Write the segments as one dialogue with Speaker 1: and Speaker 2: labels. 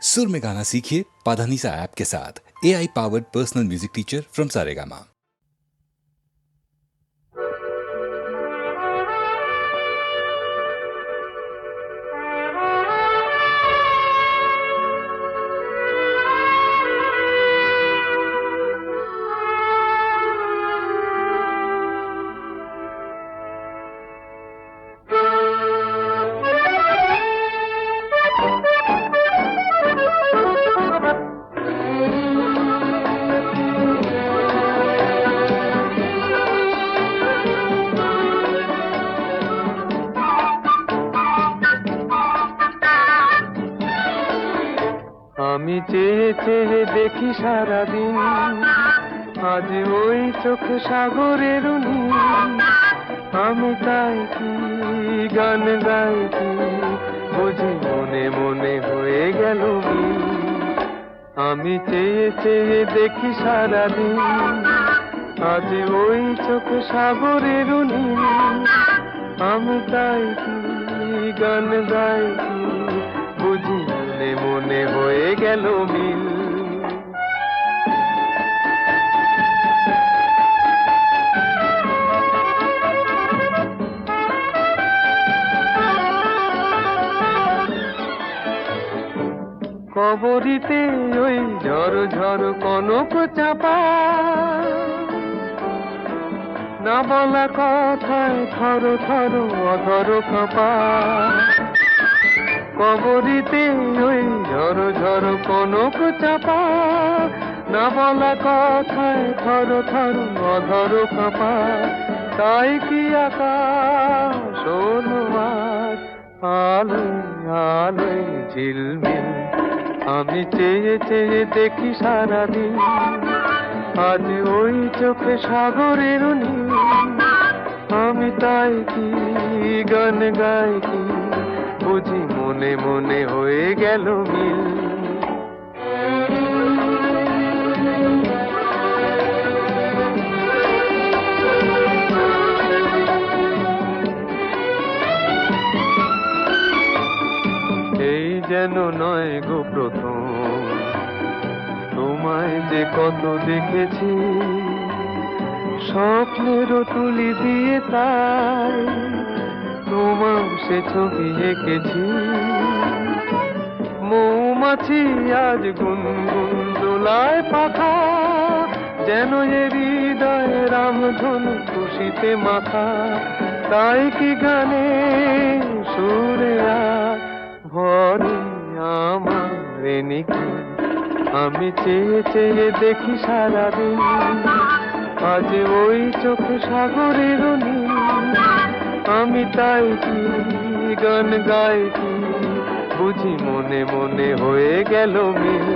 Speaker 1: सुर में गाना सीखिए पाधानीसा ऐप के साथ। AI powered personal music teacher from Saregama.
Speaker 2: আমি চেয়ে চেয়ে দেখি সারাদিন, আজ ওই চোখ সাগরের নীল। আমি তাই কি গান গাই কি বুঝি মনে মনে হয়ে গেল মিল। আমি চেয়ে চেয়ে দেখি সারাদিন, আজ ওই চোখ সাগরের নীল। আমি তাই কি গান গাই কি বুঝি মনে মনে হয়ে গেল মিল। কবরিতে ওই ঝড় ঝড় কনক চাপা, না বলা কথায় থর থর অধর কাঁপা। কবরিতে ওই ঝড় ঝড় কনক চাপা, না বলা কথায় থর থর অধর কাঁপা। তাই কি আকাশ হলো আজ আলোয় আলোয় ঝিলমিল। আমি চেয়ে চেয়ে দেখি সারাদিন, আজ ওই চোখে সাগরের নীল। আমি তাই কি গান গাই কি বুঝি মনে মনে হয়ে গেল মিল। এই যেন নয় গো প্রথম, তোমায় যে কত দেখেছি স্বপ্নেরও তুলি দিয়ে, তাই তোমার সে ছবি এঁকেছি। মৌমাছি আজ গুনগুন দোলায় পাখা, যেন এ হৃদয় রামধনু খুশিতে মাখা। তাই কি গানে সুরে আজ ভরে আমার নিকি। আমি চেয়ে চেয়ে দেখি সারাদিন, আজ ওই চোখ সাগরের নীল। আমি তাই কি গান গাই কি বুঝি মনে মনে হয়ে গেল মিল।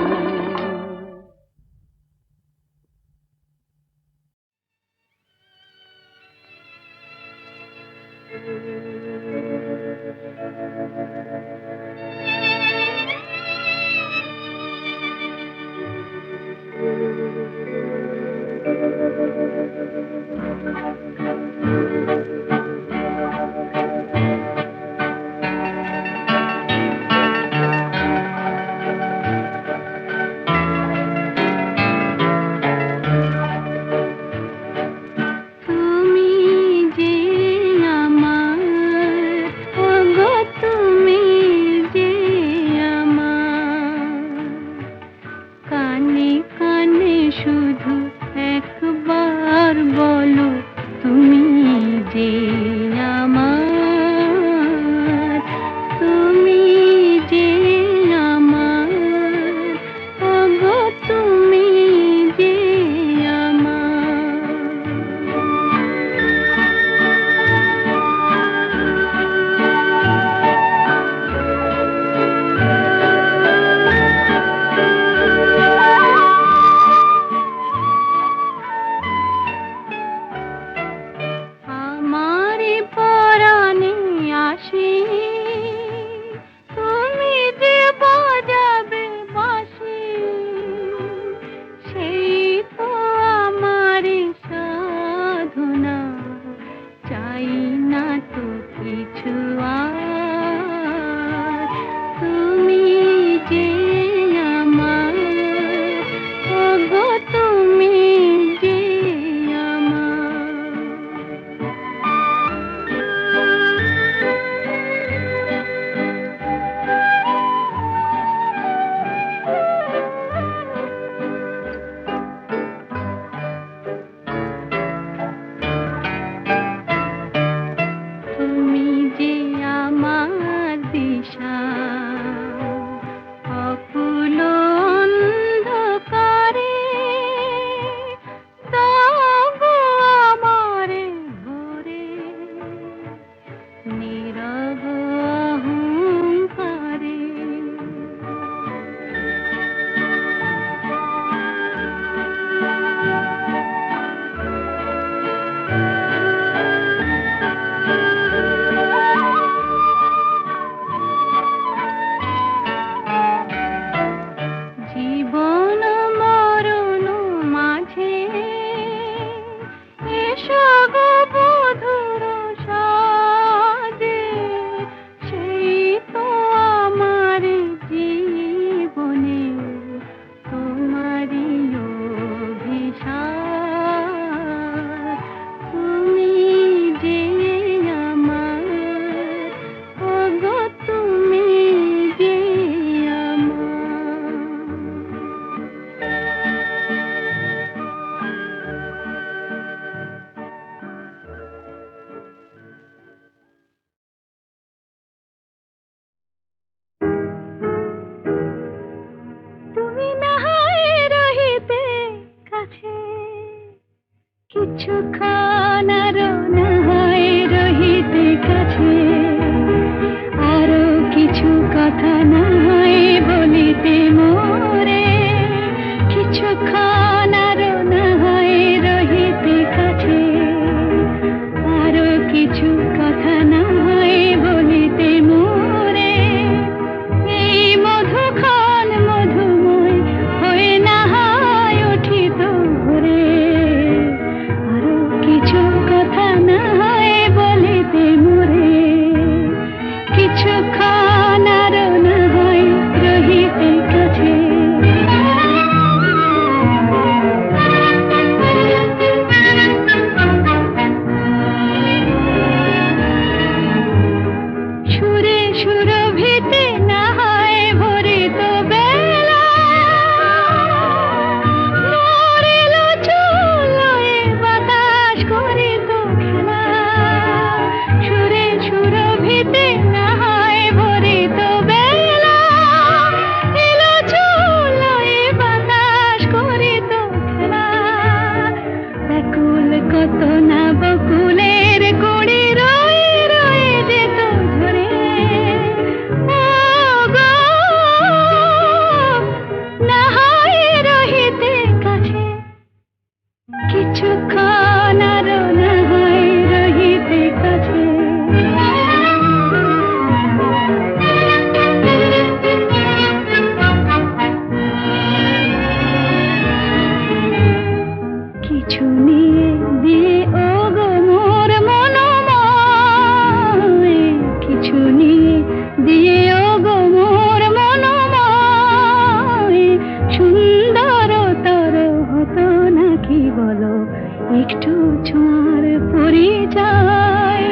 Speaker 3: একটু ছোঁয়ার পরিচয়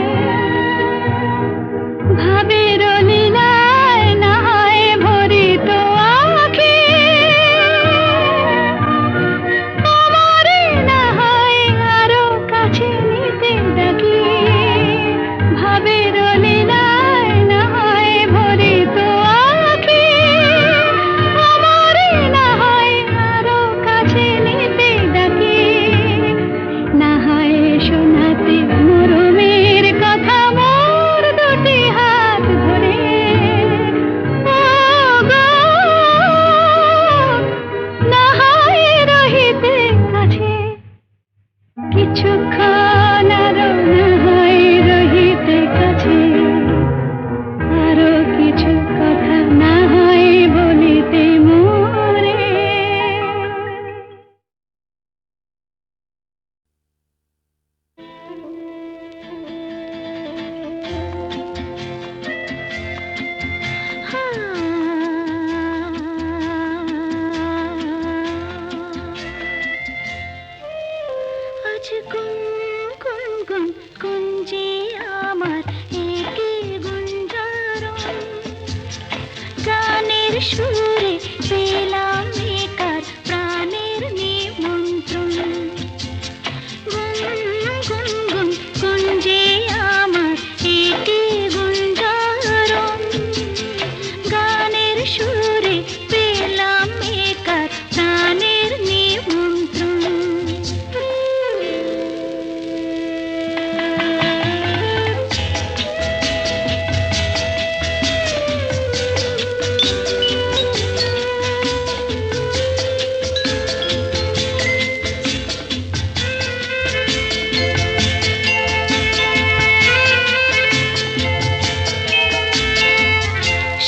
Speaker 3: ভাবের লীলায় নাহায় ভরিত আঁখি আমারে নাহায় আরো কাছে নিতে ডাকি ভাবের লীলায় নাহায় ভরিত আঁখি আমারে নাহায় আরো কাছে নিতে ডাকি নাহায় শোনাতে মরমের কথা মোর দুটি হাত ধরে ও গো নাহায় রহিতে কাছে কিছুক্ষণ আরো নাহায় রহিতে কাছে আরো কিছু কথা নাহায় বলিতে মোরে আজ গুন গুন গুন গুঞ্জে আমার একে গুঞ্জারণ গানের সুরে পেলাম একার প্রাণের নিমন্ত্রণ গুন গুন গুন গুঞ্জে আমার একে গুঞ্জারণ গানের সুরে পেলাম একার প্রাণের নিমন্ত্রণ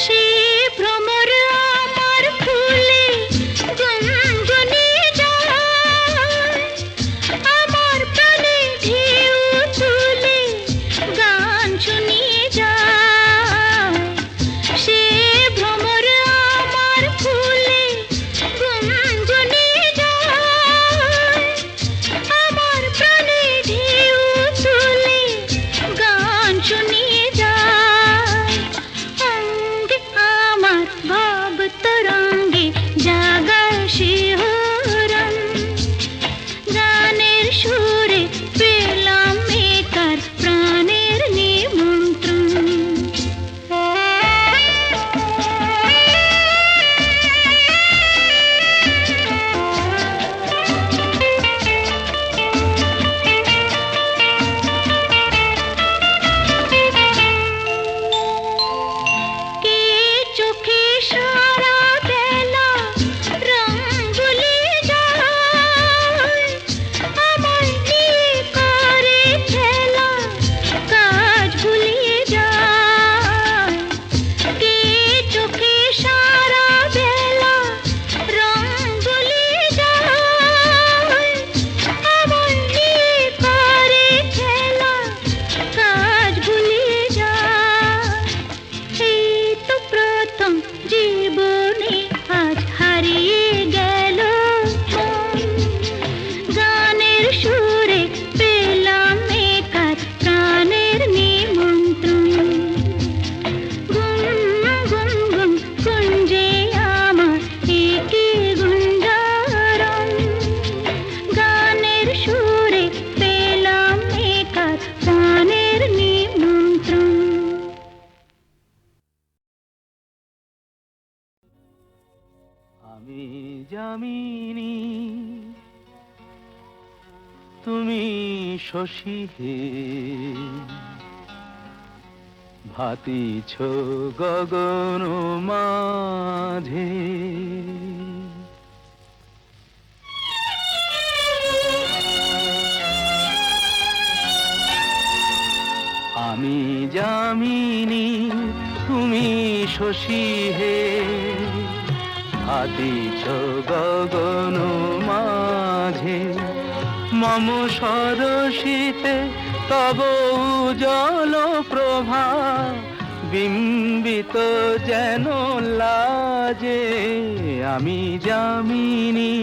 Speaker 3: সে ভ্রমর আমার ফুলে গুনগুনে যায় আমার প্রাণে ঢেউ তুলে গান শুনিয়ে যায় সে ভ্রমর আমার ফুলে গুনগুনে যায় আমার প্রাণে ঢেউ তুলে গান শুনিয়ে যায় অঙ্গে আমার ভাব তরঙ্গে জাগায় শিহরণ গানের সুরে পেলাম একার প্রাণের নিমন্ত্রণ কে চোখে সারা বেলা রং ভুলিয়ে যায় আমায় নিয়ে করে খেলা কাজ ভুলিয়ে যায় কে চোখে সারা বেলা রং ভুলিয়ে যায় আমায় নিয়ে করে খেলা কাজ ভুলিয়ে যায় এই তো প্রথম জীবনে আজ হারিয়ে গেল মন। গানের সুরে পেলাম একার প্রাণের নিমন্ত্রণ গুন গুন গুন গুঞ্জে আমার একে গুঞ্জারণ গানের সুরে পেলাম একার প্রাণের নিমন্ত্রণ
Speaker 2: আমি যামিনী তুমি শশী হে ভাতিছ গগন মাঝে আমি যামিনী তুমি শশী হে ভাতিছ গগন মাঝে মম সরসিতে তব উজ্জ্বল প্রভা বিম্বিত যেন লাজে আমি যামিনী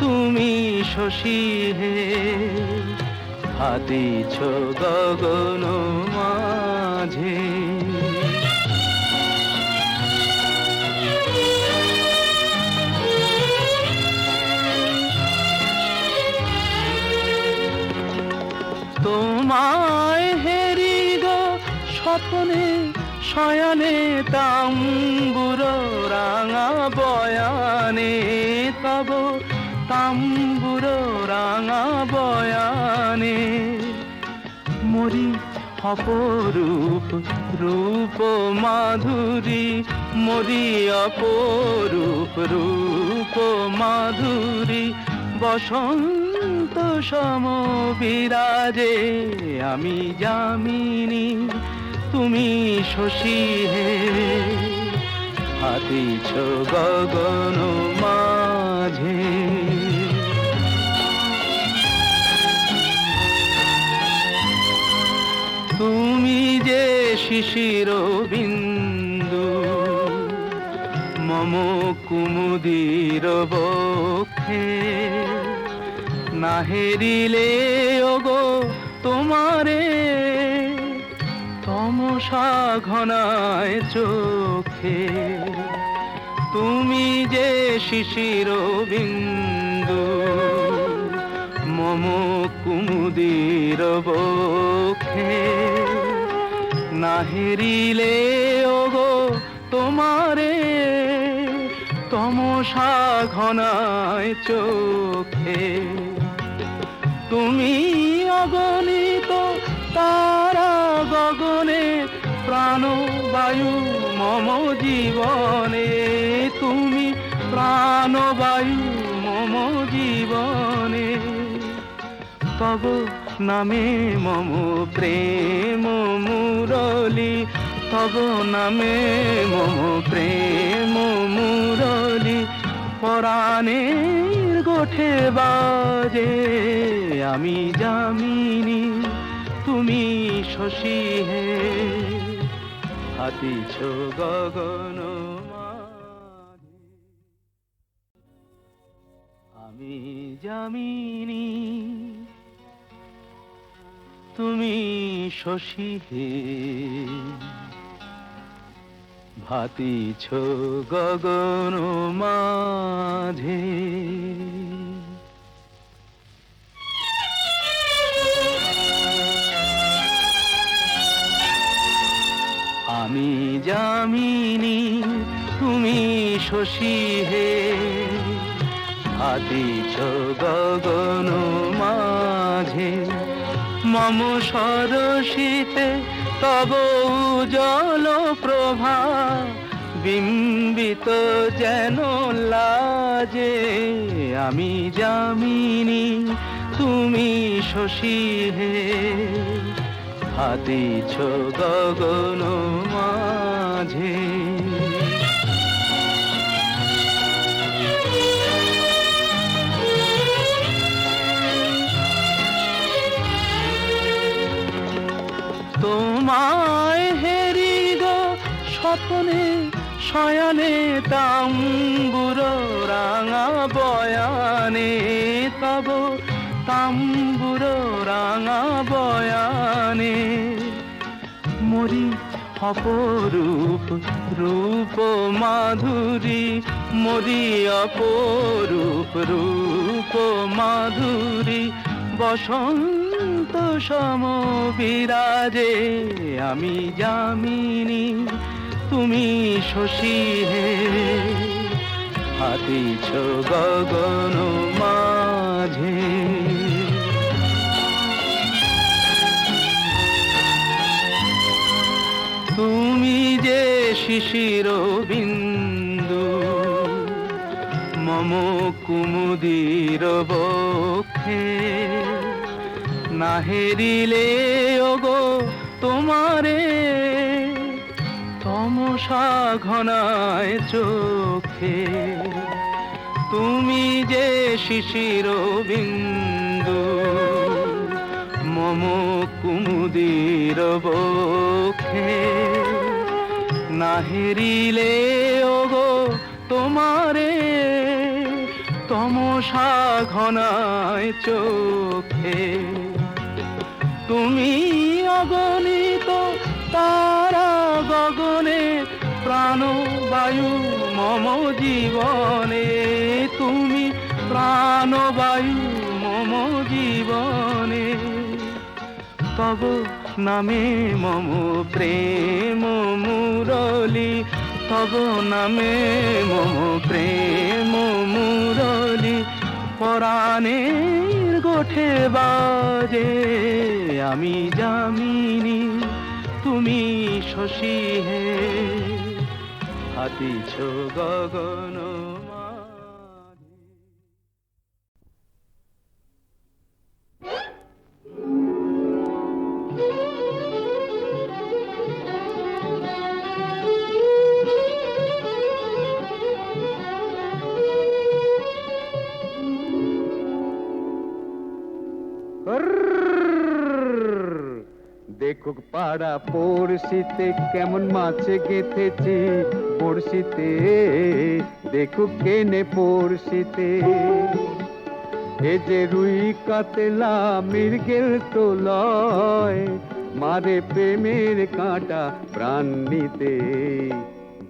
Speaker 4: তুমি শশী হে হাতিছ গগন মাঝে। তোমায় হেরি গো স্বপ্নে শয়নে তাম্বুর রাঙা বয়ানে, তব তাম্বুর রাঙা বয়ানে মরি অপরূপ রূপ মাধুরী, মরি অপরূপ রূপ মাধুরী বসন্ত সম বিরাজে। আমি যামিনী তুমি শশী হে হাতিছ গগন মাঝে। তুমি যে শিশির বিন্দু মম কুমুদির বক্ষে, না হেরিলে ওগো তোমারে তমসা ঘনায় চোখে। তুমি যে শিশির বিন্দু মম কুমুদির বক্ষে, না হেরিলে ওগো তোমারে তমসা ঘনায় চোখে। তুমি অগণিত তারা গগনে প্রাণবায়ু মম জীবনে, তুমি প্রাণবায়ু মম জীবনে। তব নামে মম প্রেম মুরলী, তব নামে মম প্রেম মুরলী পরাণের গোঠে বাজে। আমি যামিনী তুমি শশী হে হাতিছ গগন মাঝে। আমি যামিনী তুমি শশী হে ভাতিছ গগন মাঝে। আমি যামিনী তুমি শশী হে ভাতিছ গগন মাঝে। মম সরসিতে তব উজ্জ্বল প্রভা বিম্বিত যেন লাজে। আমি যামিনী তুমি শশী হে হাতিছ গগন মাঝে। তোমায় হেরি গো স্বপ্নে শয়নে তাম্বুর রাঙা বয়ানে, তব তাম্বুর রাঙা বয়ানে মরি অপরূপ রূপ মাধুরী, মরি অপরূপ রূপ মাধুরী বসন্ত সম বিরাজে। আমি যামিনী তুমি শশী হে হাতিছ গগন মাঝে। তুমি যে শিশির বিন্দু মম কুমুদির বক্ষে, না হেরিলে ওগো তোমারে তমসা ঘনায় চোখে। তুমি যে শিশির বিন্দু মম কুমুদির বক্ষে, না হেরিলে ওগো তোমারে তমসা ঘনায় চোখে। তুমি অগণিত তারা গগনে, প্রাণবায়ু মম জীবনে। তুমি প্রাণবায়ু মম জীবনে। তব নামে মম প্রেম মুরলী, তব নামে মম প্রেম মুরলী। পরাণের গোঠে বাজে আমি যামিনী, তুমি শশী হে হাতিছ গগন মাঝে।
Speaker 2: দেখুক পাড়া পড়শিতে কেমন মাছে গেঁথেছি পড়শিতে, দেখুক কেনে পড়শিতে। এ যে রুই কাতলা মৃগেল তো লয়, মারে প্রেমের কাঁটা প্রাণ নিতে।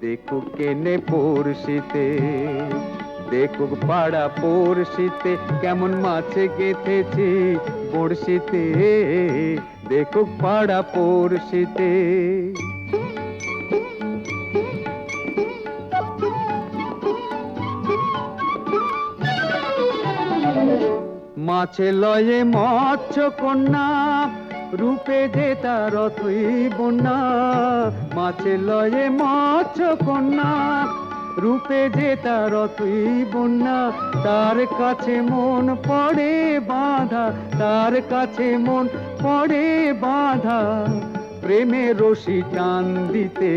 Speaker 2: দেখুক কেনে পড়শিতে, দেখুক পাড়া পড়শিতে কেমন মাছে গেঁথেছি বড়শিতে। দেখুক পাড়া পড়শিতে। মাছে লয়ে মৎস্য কন্যা, রূপে যে তার অথই বন্যা। মাছে লয়ে মৎস্য কন্যা, রূপে যে তার অথই বন্যা। তার কাছে মন পড়ে বাঁধা, তার কাছে মন পড়ে বাঁধা, প্রেমে রশি টান দিতে।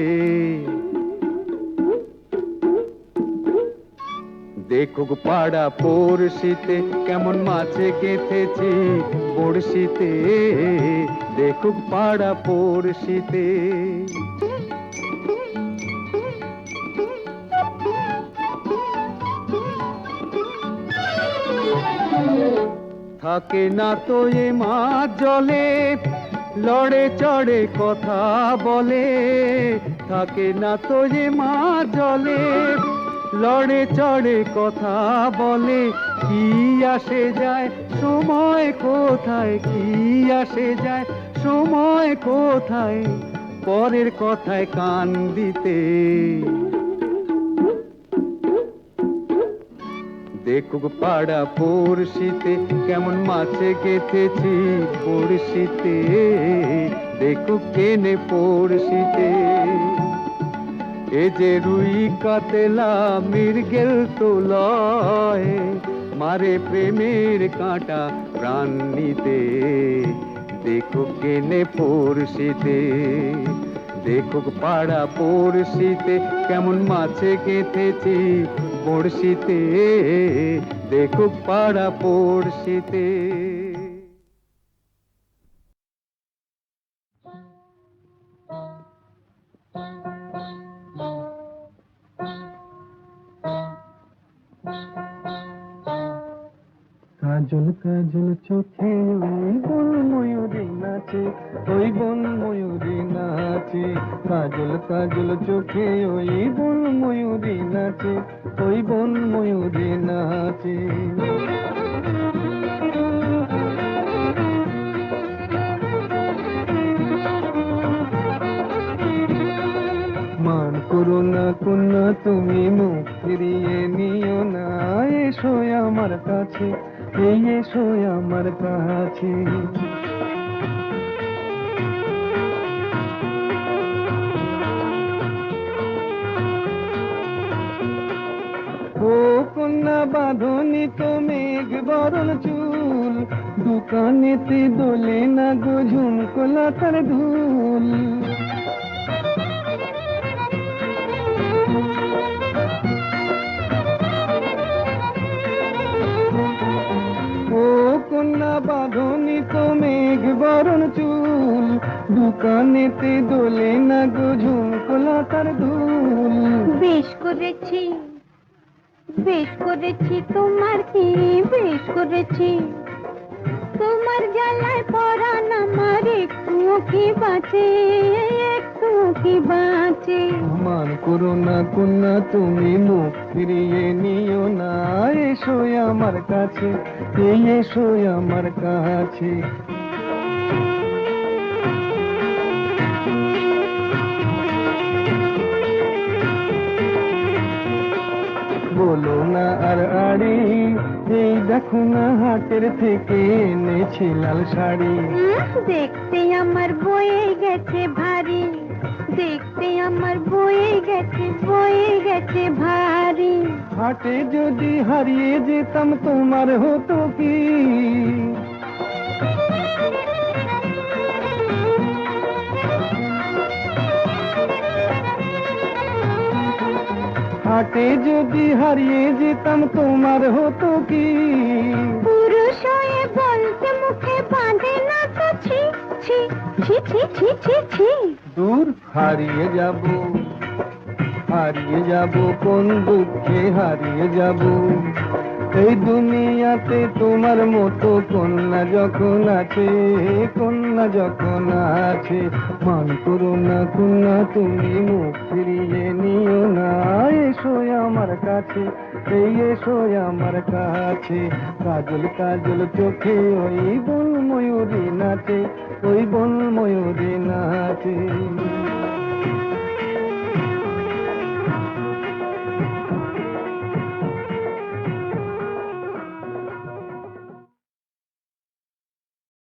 Speaker 2: দেখুক পাড়া পড়শিতে কেমন মাছে গেঁথেছি বড়শিতে। দেখুক পাড়া পড়শিতে। থাকে না তো এ মাছ জলে, লড়ে চড়ে কথা বলে। থাকে না তো এ মাছ জলে, লড়ে চড়ে কথা বলে। কি আসে যায় সময় কোথায়, কি আসে যায় সময় কোথায়, পরের কথায় কান দিতে। দেখুক পাড়া পড়শিতে কেমন মাছে গেঁথেছি পড়শিতে। দেখুক কেনে পড়শিতে। এ যে রুই কাতলা মৃগেল তো লয়, মারে প্রেমের কাঁটা প্রাণ নিতে। দেখুক কেনে পড়শিতে। দেখুক পাড়া পড়শিতে কেমন মাছে গেঁথেছি বড়শিতে। দেখুক পাড়া পড়শিতে।
Speaker 4: কাজল কাজল চোখে ওই বন ময়ূরী নাচে, ওই বন ময়ূরী নাচে। কাজল কাজল চোখে ওই বন ময়ূরী নাচে, ওই বন ময়ূরী নাচে। মান করো না কন্যা তুমি মুখ ফিরিয়ে নিও না, এসো আমার কাছে, এই এসো আমার কাছে। ও কন্যা বাঁধনি তো মেঘ বরণ চুল, দোকানেতে দোলে না গো ঝুমকোলা তার ধুল। ও কন্যা বাঁধনি তো মেঘ বরণ চুল, দোকানেতে দোলে না গো ঝুমকোলা তার ধুল।
Speaker 3: বেশ করেছি বেশ করেছি তোমার কি বেশ করেছি তোমার জ্বালায় পরাণ আমার একটুও কি বাঁচে একটুও কি বাঁচে
Speaker 4: মান করো না কন্যা তুমি মুখ ফিরিয়ে নিও না এসো আমার কাছে এই এসো আমার কাছে বলো না আর আড়ি এই দেখো না হাটের থেকে এনেছি লাল শাড়ি
Speaker 3: দেখতে আমার বয়ে গেছে ভারী দেখতে আমার বয়ে গেছে ভারী
Speaker 4: হাটে যদি হারিয়ে যেতাম তোমার হতো কি হাটে যদি হারিয়ে যেতাম তোমার হতো কি
Speaker 3: পুরুষ হয়ে বলতে মুখে বাঁধে না তো ছি ছি ছি ছি ছি ছি ছি
Speaker 4: দূর হারিয়ে যাব কোন দুঃখে হারিয়ে যাব এই দুনিয়াতে তোমার মতো কন্যা যখন আছে মান করো না কন্যা তুমি মুখ ফিরিয়ে নিও না এসো আমার কাছে এই এসো আমার কাছে কাজল কাজল চোখে ওই বন ময়ূরী নাচে